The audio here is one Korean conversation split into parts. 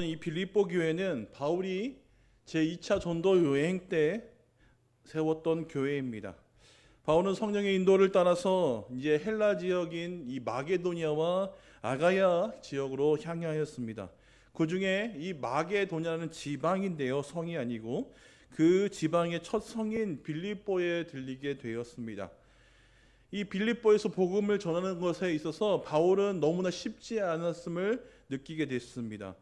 이 빌립보 교회는 바울이 제2차 전도 여행 때 세웠던 교회입니다. 바울은 성령의 인도를 따라서 이제 헬라 지역인 이 마게도니아와 아가야 지역으로 향하였습니다. 그 중에 이 마게도니아는 지방인데요, 성이 아니고 그 지방의 첫 성인 빌립보에 들리게 되었습니다. 이 빌립보에서 복음을 전하는 것에 있어서 바울은 너무나 쉽지 않았음을 느끼게 됐습니다.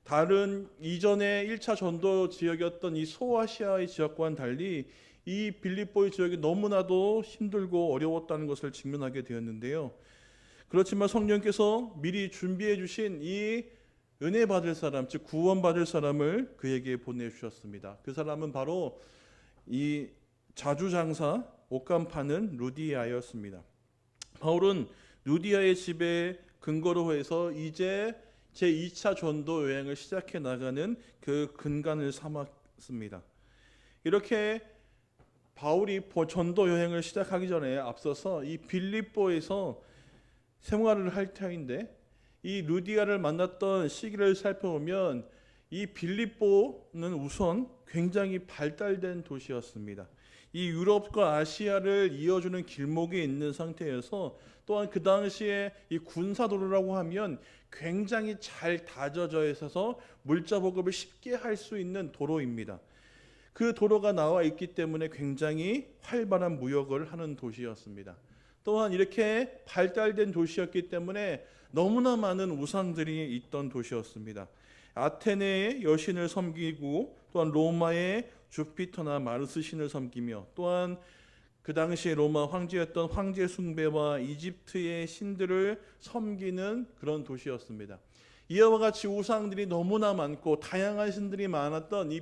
다른 이전의 1차 전도 지역이었던 이 소아시아의 지역과는 달리 이 빌립보의 지역이 너무나도 힘들고 어려웠다는 것을 직면하게 되었는데요. 그렇지만 성령께서 미리 준비해 주신 이 은혜 받을 사람, 즉 구원 받을 사람을 그에게 보내주셨습니다. 그 사람은 바로 이 자주장사 옷감 파는 루디아였습니다. 바울은 루디아의 집에 근거로 해서 이제 제2차 전도 여행을 시작해 나가는 그 근간을 삼았습니다. 이렇게 바울이 전도 여행을 시작하기 전에 앞서서 이 빌립보에서 생활을 할 터인데 이 루디아를 만났던 시기를 살펴보면 이 빌립보는 우선 굉장히 발달된 도시였습니다. 이 유럽과 아시아를 이어주는 길목에 있는 상태여서 또한 그 당시에 이 군사도로라고 하면 굉장히 잘 다져져 있어서 물자 보급을 쉽게 할 수 있는 도로입니다. 그 도로가 나와 있기 때문에 굉장히 활발한 무역을 하는 도시였습니다. 또한 이렇게 발달된 도시였기 때문에 너무나 많은 우상들이 있던 도시였습니다. 아테네의 여신을 섬기고 또한 로마의 주피터나 마르스 신을 섬기며 또한 그 당시에 로마 황제였던 황제 숭배와 이집트의 신들을 섬기는 그런 도시였습니다. 이와 같이 우상들이 너무나 많고 다양한 신들이 많았던 이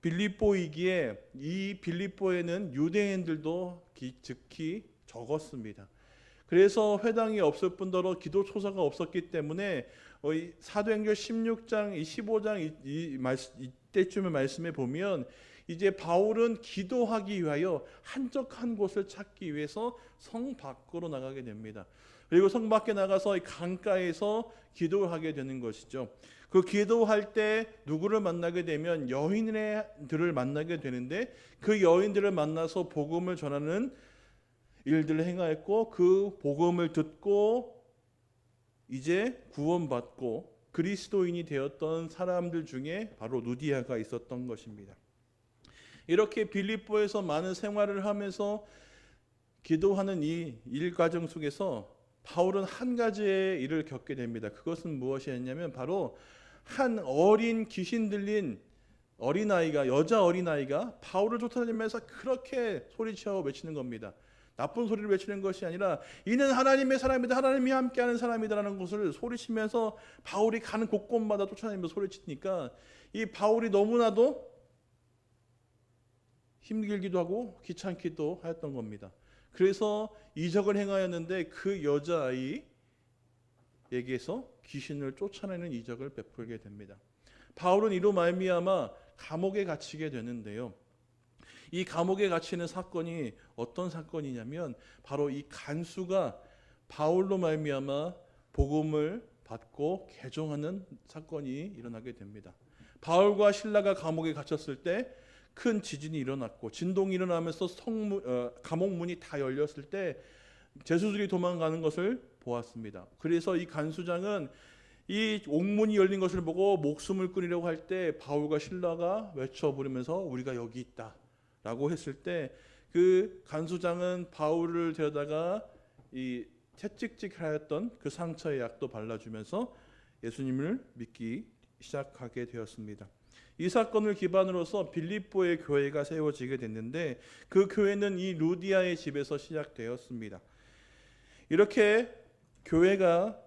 빌립보이기에 이 빌립보에는 유대인들도 즉히 적었습니다. 그래서 회당이 없을 뿐더러 기도 초소가 없었기 때문에 사도행전 16장, 15장 이때쯤의 말씀에 보면 이제 바울은 기도하기 위하여 한적한 곳을 찾기 위해서 성 밖으로 나가게 됩니다. 그리고 성 밖에 나가서 강가에서 기도를 하게 되는 것이죠. 그 기도할 때 누구를 만나게 되면 여인들을 만나게 되는데 그 여인들을 만나서 복음을 전하는 일들을 행하였고 그 복음을 듣고 이제 구원받고 그리스도인이 되었던 사람들 중에 바로 루디아가 있었던 것입니다. 이렇게 빌립보에서 많은 생활을 하면서 기도하는 이 일과정 속에서 바울은 한 가지의 일을 겪게 됩니다. 그것은 무엇이었냐면 바로 한 어린 귀신 들린 어린아이가, 여자 어린아이가 바울을 쫓아다니면서 그렇게 소리치어 외치는 겁니다. 나쁜 소리를 외치는 것이 아니라 이는 하나님의 사람이다, 하나님이 함께하는 사람이다라는 것을 소리치면서 바울이 가는 곳곳마다 쫓아다니면서 소리치니까 이 바울이 너무나도 힘들기도 하고 귀찮기도 하였던 겁니다. 그래서 이적을 행하였는데 그 여자아이에게서 귀신을 쫓아내는 이적을 베풀게 됩니다. 바울은 이로 말미암아 감옥에 갇히게 되는데요. 이 감옥에 갇히는 사건이 어떤 사건이냐면 바로 이 간수가 바울로 말미암아 복음을 받고 개종하는 사건이 일어나게 됩니다. 바울과 실라가 감옥에 갇혔을 때 큰 지진이 일어났고 진동이 일어나면서 감옥 문이 다 열렸을 때 죄수들이 도망가는 것을 보았습니다. 그래서 이 간수장은 이 옥문이 열린 것을 보고 목숨을 끊으려고 할 때 바울과 실라가 외쳐 부르면서 우리가 여기 있다 라고 했을 때 그 간수장은 바울을 데려다가 이 채찍질하였던 그 상처에 약도 발라주면서 예수님을 믿기 시작하게 되었습니다. 이 사건을 기반으로서 빌립보의 교회가 세워지게 됐는데 그 교회는 이 루디아의 집에서 시작되었습니다. 이렇게 교회가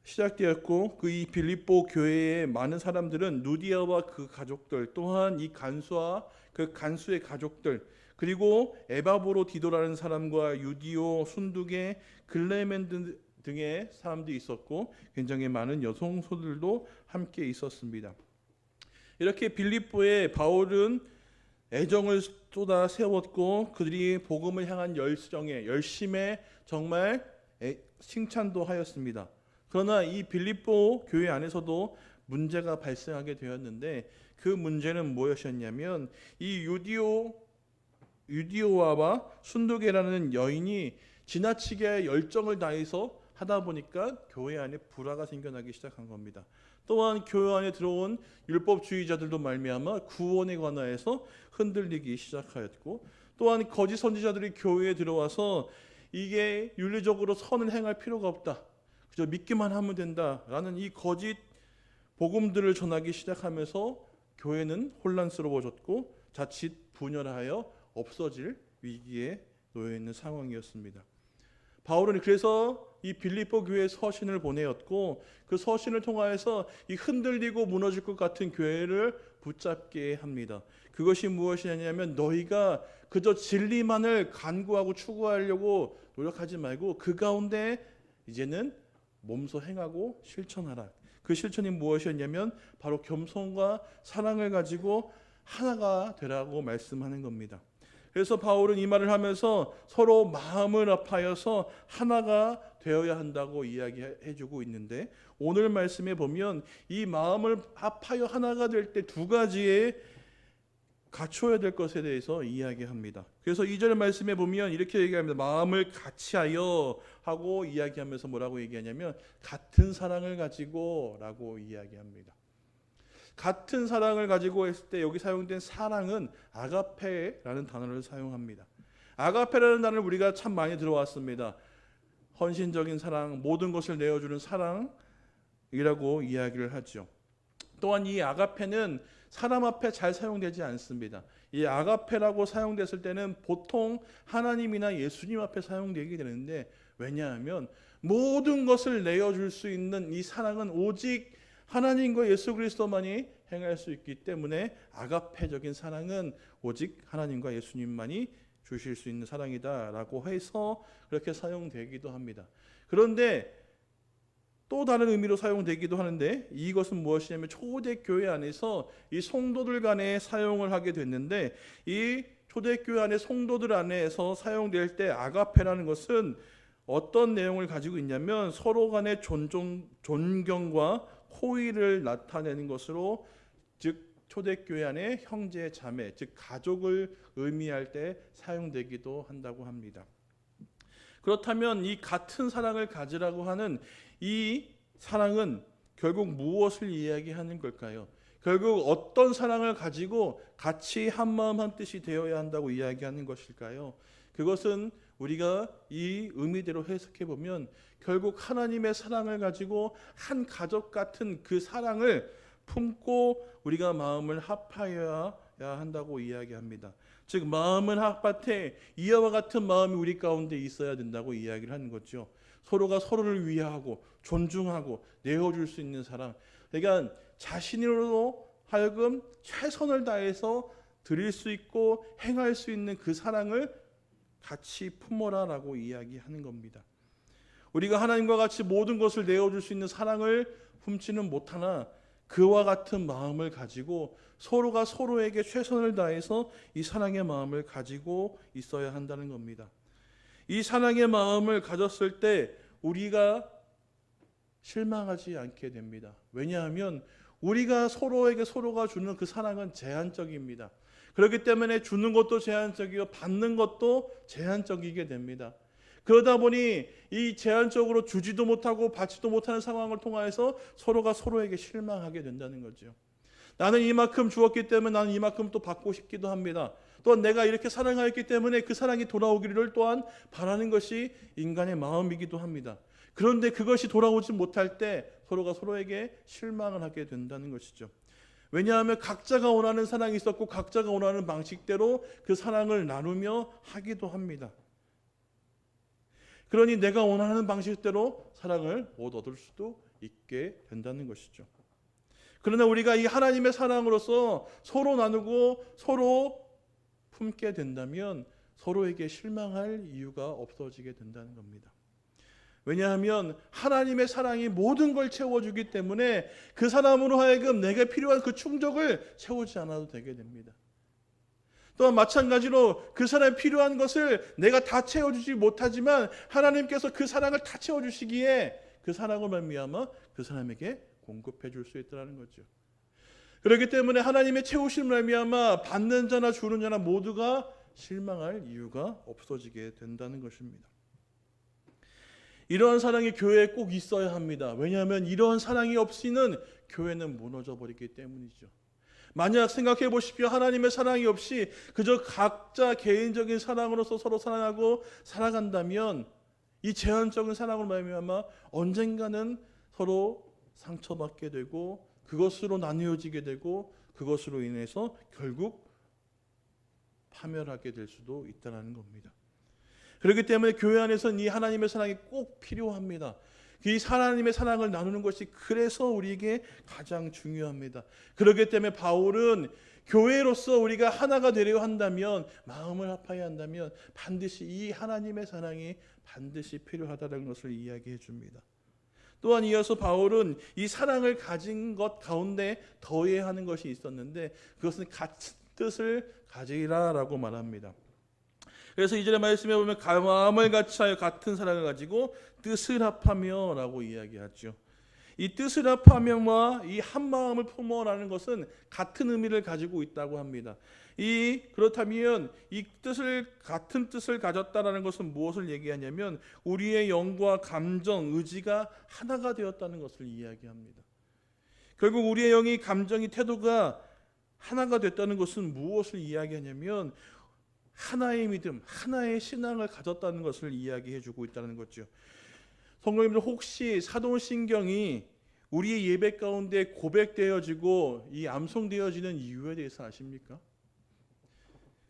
시작되었고 그 이 빌립보 교회의 많은 사람들은 루디아와 그 가족들 또한 이 간수와 그 간수의 가족들 그리고 에바브로디도라는 사람과 유디오, 순두계, 글레멘드 등의 사람들이 있었고 굉장히 많은 여성소들도 함께 있었습니다. 이렇게 빌립보에 바울은 애정을 쏟아 세웠고 그들이 복음을 향한 열심에 정말 칭찬도 하였습니다. 그러나 이 빌립보 교회 안에서도 문제가 발생하게 되었는데 그 문제는 무엇이었냐면 이 유디오와 순두계라는 여인이 지나치게 열정을 다해서 하다 보니까 교회 안에 불화가 생겨나기 시작한 겁니다. 또한 교회 안에 들어온 율법주의자들도 말미암아 구원에 관하여서 흔들리기 시작하였고, 또한 거짓 선지자들이 교회에 들어와서 이게 윤리적으로 선을 행할 필요가 없다, 그저 믿기만 하면 된다라는 이 거짓 복음들을 전하기 시작하면서 교회는 혼란스러워졌고 자칫 분열하여 없어질 위기에 놓여 있는 상황이었습니다. 바울은 그래서 이 빌립보 교회에 서신을 보내었고, 그 서신을 통하여서 이 흔들리고 무너질 것 같은 교회를 붙잡게 합니다. 그것이 무엇이냐면, 너희가 그저 진리만을 간구하고 추구하려고 노력하지 말고 그 가운데 이제는 몸소 행하고 실천하라. 그 실천이 무엇이었냐면 바로 겸손과 사랑을 가지고 하나가 되라고 말씀하는 겁니다. 그래서 바울은 이 말을 하면서 서로 마음을 합하여서 하나가 되어야 한다고 이야기해주고 있는데, 오늘 말씀에 보면 이 마음을 합하여 하나가 될 때 두 가지의 갖춰야 될 것에 대해서 이야기합니다. 그래서 2절 말씀에 보면 이렇게 얘기합니다. 마음을 같이하여 하고 이야기하면서 뭐라고 얘기하냐면 같은 사랑을 가지고 라고 이야기합니다. 같은 사랑을 가지고 했을 때 여기 사용된 사랑은 아가페라는 단어를 사용합니다. 아가페라는 단어를 우리가 참 많이 들어왔습니다. 헌신적인 사랑, 모든 것을 내어주는 사랑이라고 이야기를 하죠. 또한 이 아가페는 사람 앞에 잘 사용되지 않습니다. 이 아가페라고 사용됐을 때는 보통 하나님이나 예수님 앞에 사용되게 되는데, 왜냐하면 모든 것을 내어줄 수 있는 이 사랑은 오직 하나님과 예수 그리스도만이 행할 수 있기 때문에 아가페적인 사랑은 오직 하나님과 예수님만이 주실 수 있는 사랑이다라고 해서 그렇게 사용되기도 합니다. 그런데 또 다른 의미로 사용되기도 하는데, 이것은 무엇이냐면 초대교회 안에서 이 성도들 간에 사용을 하게 됐는데, 이 초대교회 안에 성도들 안에서 사용될 때 아가페라는 것은 어떤 내용을 가지고 있냐면 서로 간의 존경과 호의를 나타내는 것으로, 즉 초대교회 안에 형제 자매, 즉 가족을 의미할 때 사용되기도 한다고 합니다. 그렇다면 이 같은 사랑을 가지라고 하는 이 사랑은 결국 무엇을 이야기하는 걸까요? 결국 어떤 사랑을 가지고 같이 한마음 한뜻이 되어야 한다고 이야기하는 것일까요? 그것은 우리가 이 의미대로 해석해 보면 결국 하나님의 사랑을 가지고 한 가족 같은 그 사랑을 품고 우리가 마음을 합하여야 한다고 이야기합니다. 즉 마음을 합할 때 이와 같은 마음이 우리 가운데 있어야 된다고 이야기를 하는 거죠. 서로가 서로를 위하고 존중하고 내어줄 수 있는 사랑, 그러니까 자신으로 하여금 최선을 다해서 드릴 수 있고 행할 수 있는 그 사랑을 같이 품어라라고 이야기하는 겁니다. 우리가 하나님과 같이 모든 것을 내어줄 수 있는 사랑을 품지는 못하나 그와 같은 마음을 가지고 서로가 서로에게 최선을 다해서 이 사랑의 마음을 가지고 있어야 한다는 겁니다. 이 사랑의 마음을 가졌을 때 우리가 실망하지 않게 됩니다. 왜냐하면 우리가 서로에게 서로가 주는 그 사랑은 제한적입니다. 그렇기 때문에 주는 것도 제한적이고 받는 것도 제한적이게 됩니다. 그러다 보니 이 제한적으로 주지도 못하고 받지도 못하는 상황을 통하여서 서로가 서로에게 실망하게 된다는 거죠. 나는 이만큼 주었기 때문에 나는 이만큼 또 받고 싶기도 합니다. 또한 내가 이렇게 사랑하였기 때문에 그 사랑이 돌아오기를 또한 바라는 것이 인간의 마음이기도 합니다. 그런데 그것이 돌아오지 못할 때 서로가 서로에게 실망을 하게 된다는 것이죠. 왜냐하면 각자가 원하는 사랑이 있었고 각자가 원하는 방식대로 그 사랑을 나누며 하기도 합니다. 그러니 내가 원하는 방식대로 사랑을 못 얻을 수도 있게 된다는 것이죠. 그러나 우리가 이 하나님의 사랑으로서 서로 나누고 서로 품게 된다면 서로에게 실망할 이유가 없어지게 된다는 겁니다. 왜냐하면 하나님의 사랑이 모든 걸 채워주기 때문에 그 사람으로 하여금 내게 필요한 그 충족을 채우지 않아도 되게 됩니다. 또한 마찬가지로 그 사람이 필요한 것을 내가 다 채워주지 못하지만 하나님께서 그 사랑을 다 채워주시기에 그 사랑을 말미암아 그 사람에게 공급해 줄 수 있다는 거죠. 그렇기 때문에 하나님의 채우심을 말미암아 받는 자나 주는 자나 모두가 실망할 이유가 없어지게 된다는 것입니다. 이러한 사랑이 교회에 꼭 있어야 합니다. 왜냐하면 이러한 사랑이 없이는 교회는 무너져 버리기 때문이죠. 만약 생각해 보십시오. 하나님의 사랑이 없이 그저 각자 개인적인 사랑으로서 서로 사랑하고 살아간다면 이 제한적인 사랑으로 말미암아 언젠가는 서로 상처받게 되고 그것으로 나뉘어지게 되고 그것으로 인해서 결국 파멸하게 될 수도 있다는 겁니다. 그렇기 때문에 교회 안에서는 이 하나님의 사랑이 꼭 필요합니다. 이 하나님의 사랑을 나누는 것이 그래서 우리에게 가장 중요합니다. 그렇기 때문에 바울은 교회로서 우리가 하나가 되려 한다면, 마음을 합하여 한다면 반드시 이 하나님의 사랑이 반드시 필요하다는 것을 이야기해 줍니다. 또한 이어서 바울은 이 사랑을 가진 것 가운데 더해야 하는 것이 있었는데 그것은 같은 뜻을 가지라라고 말합니다. 그래서 이절의 말씀에 보면 마음을 같이하여 같은 사랑을 가지고 뜻을 합하며 라고 이야기하죠. 이 뜻을 합하며와 이 한 마음을 품어라는 것은 같은 의미를 가지고 있다고 합니다. 그렇다면 이 같은 뜻을 가졌다라는 것은 무엇을 얘기하냐면 우리의 영과 감정, 의지가 하나가 되었다는 것을 이야기합니다. 결국 우리의 영이, 감정이, 태도가 하나가 됐다는 것은 무엇을 이야기하냐면 하나의 믿음, 하나의 신앙을 가졌다는 것을 이야기해 주고 있다는 거죠. 성도님들, 혹시 사도신경이 우리의 예배 가운데 고백되어지고 이 암송되어지는 이유에 대해서 아십니까?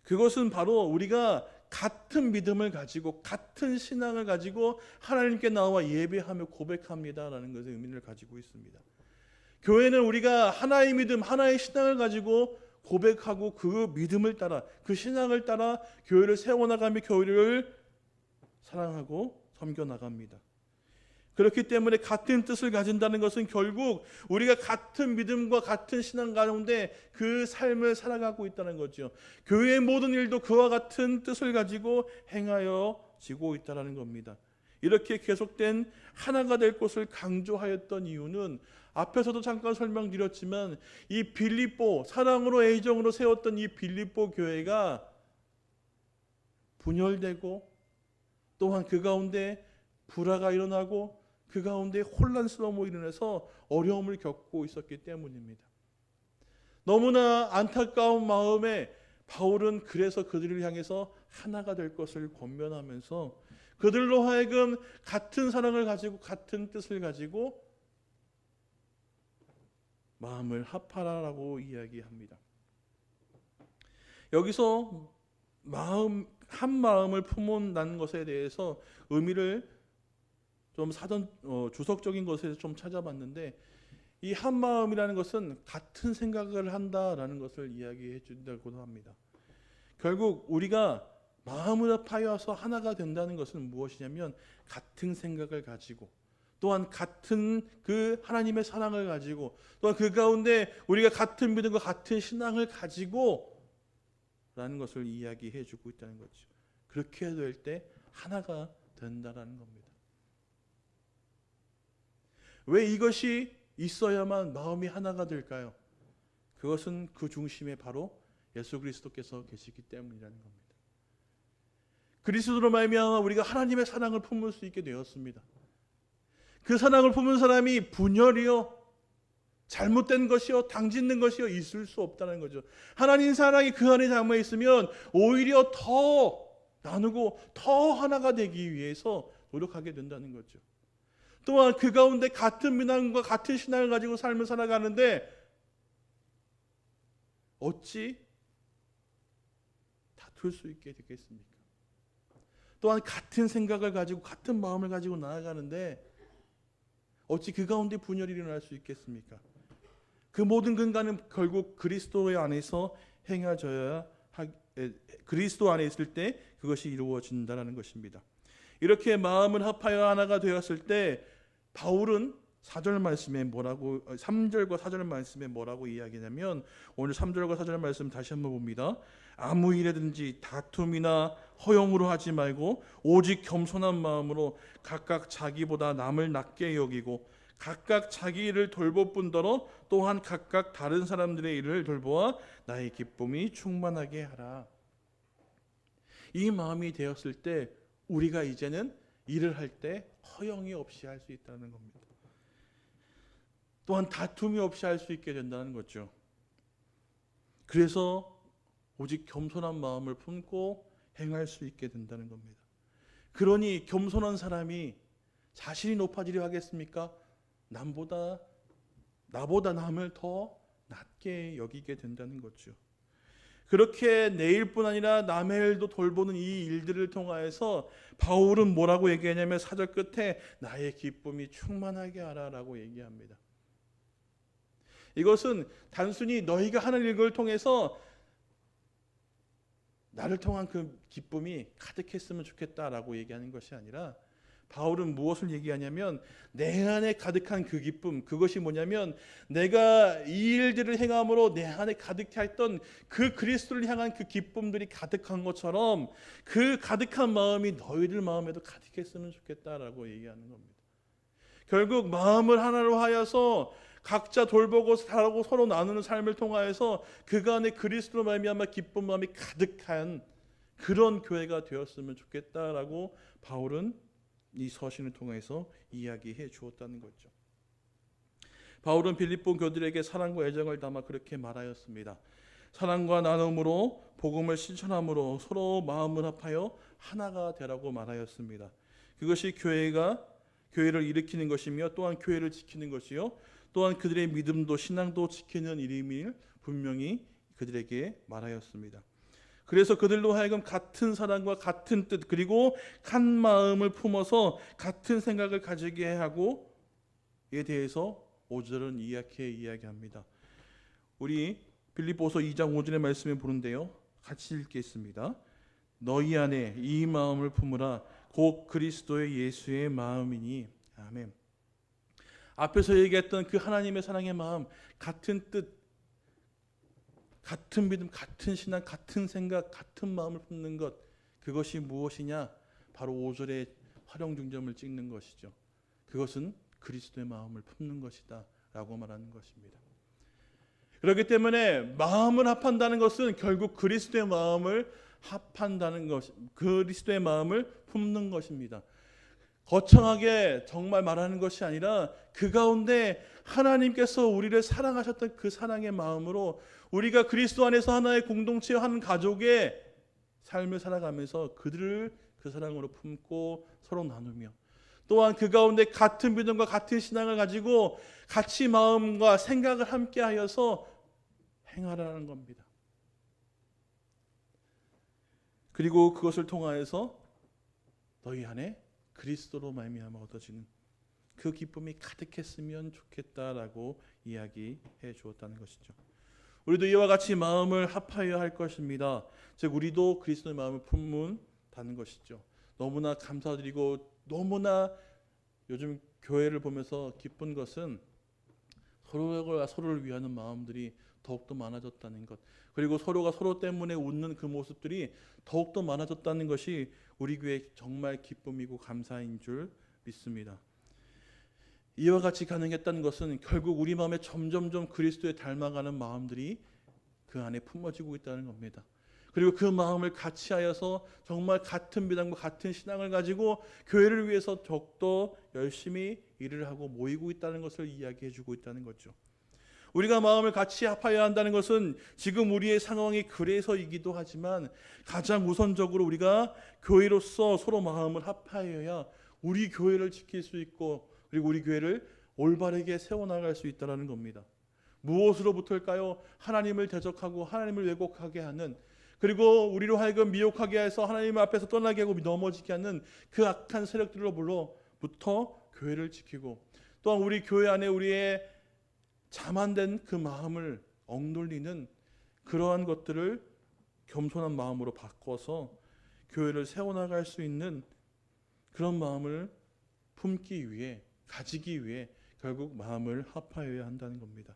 그것은 바로 우리가 같은 믿음을 가지고 같은 신앙을 가지고 하나님께 나와 예배하며 고백합니다라는 것의 의미를 가지고 있습니다. 교회는 우리가 하나의 믿음, 하나의 신앙을 가지고 고백하고 그 믿음을 따라, 그 신앙을 따라 교회를 세워나가며 교회를 사랑하고 섬겨나갑니다. 그렇기 때문에 같은 뜻을 가진다는 것은 결국 우리가 같은 믿음과 같은 신앙 가운데 그 삶을 살아가고 있다는 거죠. 교회의 모든 일도 그와 같은 뜻을 가지고 행하여지고 있다는 겁니다. 이렇게 계속된 하나가 될 것을 강조하였던 이유는 앞에서도 잠깐 설명드렸지만 이 빌립보, 사랑으로 애정으로 세웠던 이 빌립보 교회가 분열되고 또한 그 가운데 불화가 일어나고 그 가운데 혼란스러움으로 인해서 어려움을 겪고 있었기 때문입니다. 너무나 안타까운 마음에 바울은 그래서 그들을 향해서 하나가 될 것을 권면하면서 그들로 하여금 같은 사랑을 가지고 같은 뜻을 가지고 마음을 합하라라고 이야기합니다. 여기서 한 마음을 품은다는 것에 대해서 의미를 좀 주석적인 것에서 좀 찾아봤는데 이 한 마음이라는 것은 같은 생각을 한다라는 것을 이야기해 준다고도 합니다. 결국 우리가 마음을 합하여서 하나가 된다는 것은 무엇이냐면 같은 생각을 가지고 또한 같은 그 하나님의 사랑을 가지고 또한 그 가운데 우리가 같은 믿음과 같은 신앙을 가지고 라는 것을 이야기해 주고 있다는 거죠. 그렇게 될 때 하나가 된다라는 겁니다. 왜 이것이 있어야만 마음이 하나가 될까요? 그것은 그 중심에 바로 예수 그리스도께서 계시기 때문이라는 겁니다. 그리스도로 말미암아 우리가 하나님의 사랑을 품을 수 있게 되었습니다. 그 사랑을 품은 사람이 분열이요, 잘못된 것이요, 당짓는 것이요 있을 수 없다는 거죠. 하나님 사랑이 그 안에 담아 있으면 오히려 더 나누고 더 하나가 되기 위해서 노력하게 된다는 거죠. 또한 그 가운데 같은 믿음과 같은 신앙을 가지고 삶을 살아가는데 어찌 다툴 수 있게 되겠습니까? 또한 같은 생각을 가지고 같은 마음을 가지고 나아가는데 어찌 그 가운데 분열이 일어날 수 있겠습니까? 그 모든 근간은 결국 그리스도 안에서 그리스도 안에 있을 때 그것이 이루어진다는 것입니다. 이렇게 마음을 합하여 하나가 되었을 때 바울은 4절 말씀에 뭐라고 3절과 4절 말씀에 뭐라고 이야기냐면 오늘 3절과 4절 말씀 다시 한번 봅니다. 아무 일에든지 다툼이나 허용으로 하지 말고 오직 겸손한 마음으로 각각 자기보다 남을 낮게 여기고 각각 자기 일을 돌볼 뿐더러 또한 각각 다른 사람들의 일을 돌보아 나의 기쁨이 충만하게 하라. 이 마음이 되었을 때 우리가 이제는 일을 할 때 허용이 없이 할 수 있다는 겁니다. 또한 다툼이 없이 할 수 있게 된다는 거죠. 그래서 오직 겸손한 마음을 품고 행할 수 있게 된다는 겁니다. 그러니 겸손한 사람이 자신이 높아지려 하겠습니까? 나보다 남을 더 낮게 여기게 된다는 거죠. 그렇게 내 일뿐 아니라 남의 일도 돌보는 이 일들을 통하여서 바울은 뭐라고 얘기하냐면 4절 끝에 나의 기쁨이 충만하게 하라라고 얘기합니다. 이것은 단순히 너희가 하는 일을 통해서 나를 통한 그 기쁨이 가득했으면 좋겠다라고 얘기하는 것이 아니라 바울은 무엇을 얘기하냐면 내 안에 가득한 그 기쁨, 그것이 뭐냐면 내가 이 일들을 행함으로 내 안에 가득해 있던 그 그리스도를 향한 그 기쁨들이 가득한 것처럼 그 가득한 마음이 너희들 마음에도 가득했으면 좋겠다라고 얘기하는 겁니다. 결국 마음을 하나로 하여서 각자 돌보고 살고 서로 나누는 삶을 통하여서 그가 안에 그리스도로 말미암아 기쁜 마음이 가득한 그런 교회가 되었으면 좋겠다라고 바울은 이 서신을 통해서 이야기해 주었다는 거죠. 바울은 빌립보 교들에게 사랑과 애정을 담아 그렇게 말하였습니다. 사랑과 나눔으로 복음을 실천함으로 서로 마음을 합하여 하나가 되라고 말하였습니다. 그것이 교회를 일으키는 것이며 또한 교회를 지키는 것이요 또한 그들의 믿음도 신앙도 지키는 일임을 분명히 그들에게 말하였습니다. 그래서 그들로 하여금 같은 사랑과 같은 뜻 그리고 한 마음을 품어서 같은 생각을 가지게 하고 이에 대해서 5절은 이렇게 이야기합니다. 우리 빌립보서 2장 5절의 말씀을 보는데요. 같이 읽겠습니다. 너희 안에 이 마음을 품으라 곧 그리스도의 예수의 마음이니. 아멘. 앞에서 얘기했던 그 하나님의 사랑의 마음, 같은 뜻, 같은 믿음, 같은 신앙, 같은 생각, 같은 마음을 품는 것, 그것이 무엇이냐? 바로 5절의 활용중점을 찍는 것이죠. 그것은 그리스도의 마음을 품는 것이다 라고 말하는 것입니다. 그렇기 때문에 마음을 합한다는 것은 결국 그리스도의 마음을 합한다는 것, 그리스도의 마음을 품는 것입니다. 거창하게 정말 말하는 것이 아니라 그 가운데 하나님께서 우리를 사랑하셨던 그 사랑의 마음으로 우리가 그리스도 안에서 하나의 공동체 한 가족의 삶을 살아가면서 그들을 그 사랑으로 품고 서로 나누며 또한 그 가운데 같은 믿음과 같은 신앙을 가지고 같이 마음과 생각을 함께 하여서 행하라는 겁니다. 그리고 그것을 통하여서 너희 안에 그리스도로 말미암아 얻어지는 그 기쁨이 가득했으면 좋겠다라고 이야기해 주었다는 것이죠. 우리도 이와 같이 마음을 합하여 할 것입니다. 즉 우리도 그리스도의 마음을 품는다는 것이죠. 너무나 감사드리고 너무나 요즘 교회를 보면서 기쁜 것은 서로가 서로를 위하는 마음들이 더욱더 많아졌다는 것, 그리고 서로가 서로 때문에 웃는 그 모습들이 더욱더 많아졌다는 것이 우리 교회의 정말 기쁨이고 감사인 줄 믿습니다. 이와 같이 가능했다는 것은 결국 우리 마음에 점점점 그리스도에 닮아가는 마음들이 그 안에 품어지고 있다는 겁니다. 그리고 그 마음을 같이 하여서 정말 같은 믿음과 같은 신앙을 가지고 교회를 위해서 더욱더 열심히 일을 하고 모이고 있다는 것을 이야기해 주고 있다는 거죠. 우리가 마음을 같이 합하여야 한다는 것은 지금 우리의 상황이 그래서이기도 하지만 가장 우선적으로 우리가 교회로서 서로 마음을 합하여야 우리 교회를 지킬 수 있고 그리고 우리 교회를 올바르게 세워나갈 수 있다는 겁니다. 무엇으로부터일까요? 하나님을 대적하고 하나님을 왜곡하게 하는, 그리고 우리로 하여금 미혹하게 해서 하나님 앞에서 떠나게 하고 넘어지게 하는 그 악한 세력들로부터 교회를 지키고 또한 우리 교회 안에 우리의 자만된 그 마음을 억눌리는 그러한 것들을 겸손한 마음으로 바꿔서 교회를 세워나갈 수 있는 그런 마음을 품기 위해, 가지기 위해 결국 마음을 합하여야 한다는 겁니다.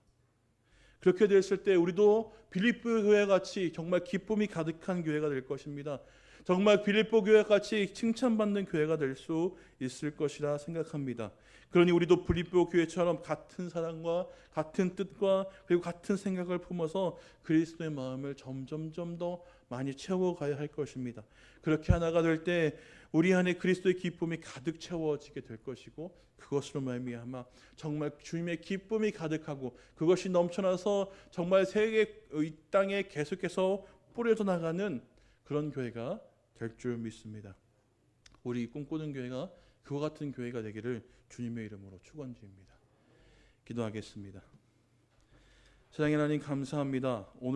그렇게 됐을 때 우리도 빌립보 교회 같이 정말 기쁨이 가득한 교회가 될 것입니다. 정말 빌립보 교회 같이 칭찬받는 교회가 될 수 있을 것이라 생각합니다. 그러니 우리도 빌립보 교회처럼 같은 사랑과 같은 뜻과 그리고 같은 생각을 품어서 그리스도의 마음을 점점점 더 많이 채워가야 할 것입니다. 그렇게 하나가 될 때 우리 안에 그리스도의 기쁨이 가득 채워지게 될 것이고, 그것으로 말미암아 정말 주님의 기쁨이 가득하고 그것이 넘쳐나서 정말 세계 이 땅에 계속해서 뿌려져 나가는 그런 교회가 될 줄 믿습니다. 우리 꿈꾸는 교회가 그와 같은 교회가 되기를 주님의 이름으로 축원드립니다. 기도하겠습니다. 사랑의 하나님, 감사합니다. 오늘